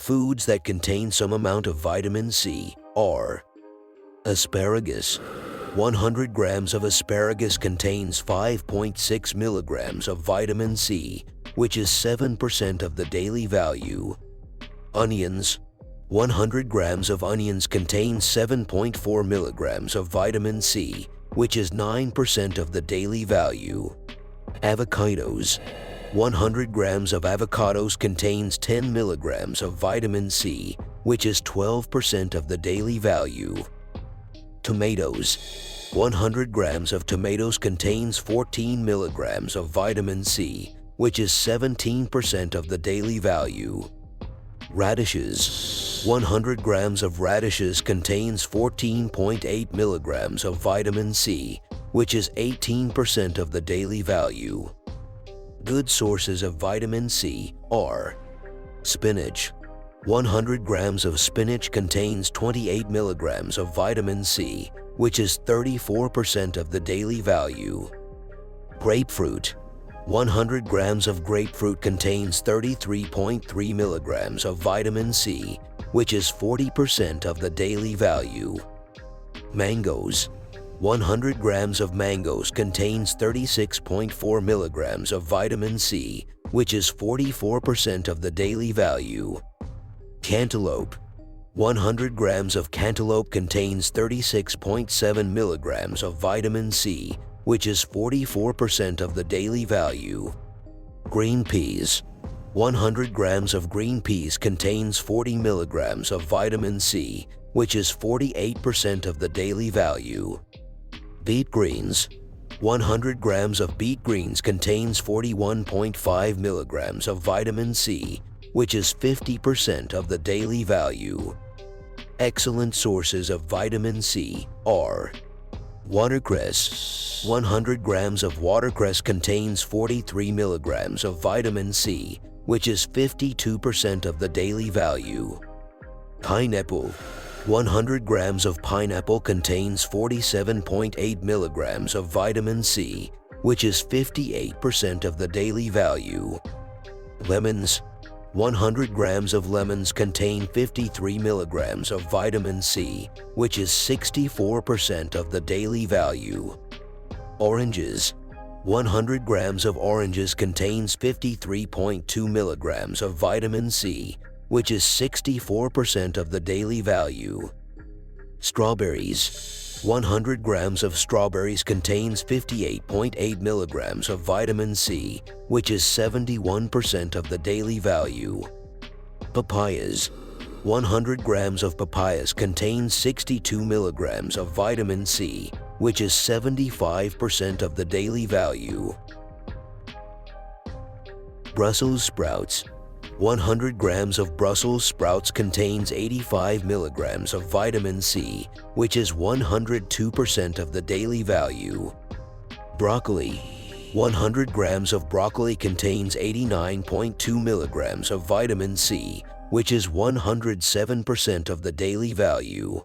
Foods that contain some amount of vitamin C are asparagus. 100 grams of asparagus contains 5.6 milligrams of vitamin C, which is 7% of the daily value. Onions. 100 grams of onions contain 7.4 milligrams of vitamin C, which is 9% of the daily value. Avocados. 100 grams of avocados contains 10 milligrams of vitamin C, which is 12% of the daily value. Tomatoes. 100 grams of tomatoes contains 14 milligrams of vitamin C, which is 17% of the daily value. Radishes. 100 grams of radishes contains 14.8 milligrams of vitamin C, which is 18% of the daily value. Good sources of vitamin C are spinach. 100 grams of spinach contains 28 milligrams of vitamin C, which is 34% of the daily value. Grapefruit. 100 grams of grapefruit contains 33.3 milligrams of vitamin C, which is 40% of the daily value. Mangoes. 100 grams of mangoes contains 36.4 milligrams of vitamin C, which is 44% of the daily value. Cantaloupe. 100 grams of cantaloupe contains 36.7 milligrams of vitamin C, which is 44% of the daily value. Green peas. 100 grams of green peas contains 40 milligrams of vitamin C, which is 48% of the daily value. Beet greens. 100 grams of beet greens contains 41.5 milligrams of vitamin C, which is 50% of the daily value. Excellent sources of vitamin C are watercress. 100 grams of watercress contains 43 milligrams of vitamin C, which is 52% of the daily value. Pineapple. 100 grams of pineapple contains 47.8 milligrams of vitamin C, which is 58% of the daily value. Lemons. 100 grams of lemons contain 53 milligrams of vitamin C, which is 64% of the daily value. Oranges. 100 grams of oranges contains 53.2 milligrams of vitamin C, which is 64% of the daily value. Strawberries. 100 grams of strawberries contains 58.8 milligrams of vitamin C, which is 71% of the daily value. Papayas. 100 grams of papayas contains 62 milligrams of vitamin C, which is 75% of the daily value. Brussels sprouts. 100 grams of Brussels sprouts contains 85 milligrams of vitamin C, which is 102% of the daily value. Broccoli. 100 grams of broccoli contains 89.2 milligrams of vitamin C, which is 107% of the daily value.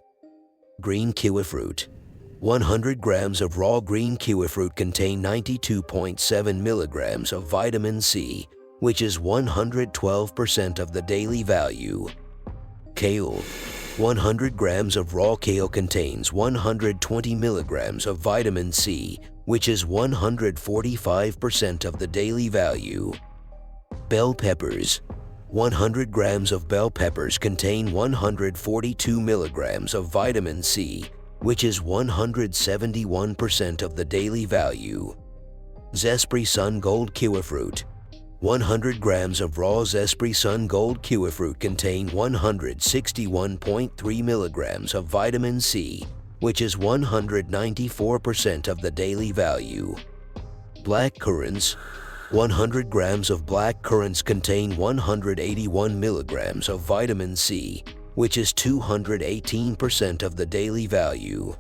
Green kiwi fruit. 100 grams of raw green kiwi fruit contain 92.7 milligrams of vitamin C, which is 112% of the daily value. Kale. 100 grams of raw kale contains 120 milligrams of vitamin C, which is 145% of the daily value. Bell peppers. 100 grams of bell peppers contain 142 milligrams of vitamin C, which is 171% of the daily value. Zespri Sun Gold kiwi fruit. 100 grams of raw Zespri Sun Gold kiwi fruit contain 161.3 milligrams of vitamin C, which is 194% of the daily value. Black currants. 100 grams of black currants contain 181 milligrams of vitamin C, which is 218% of the daily value.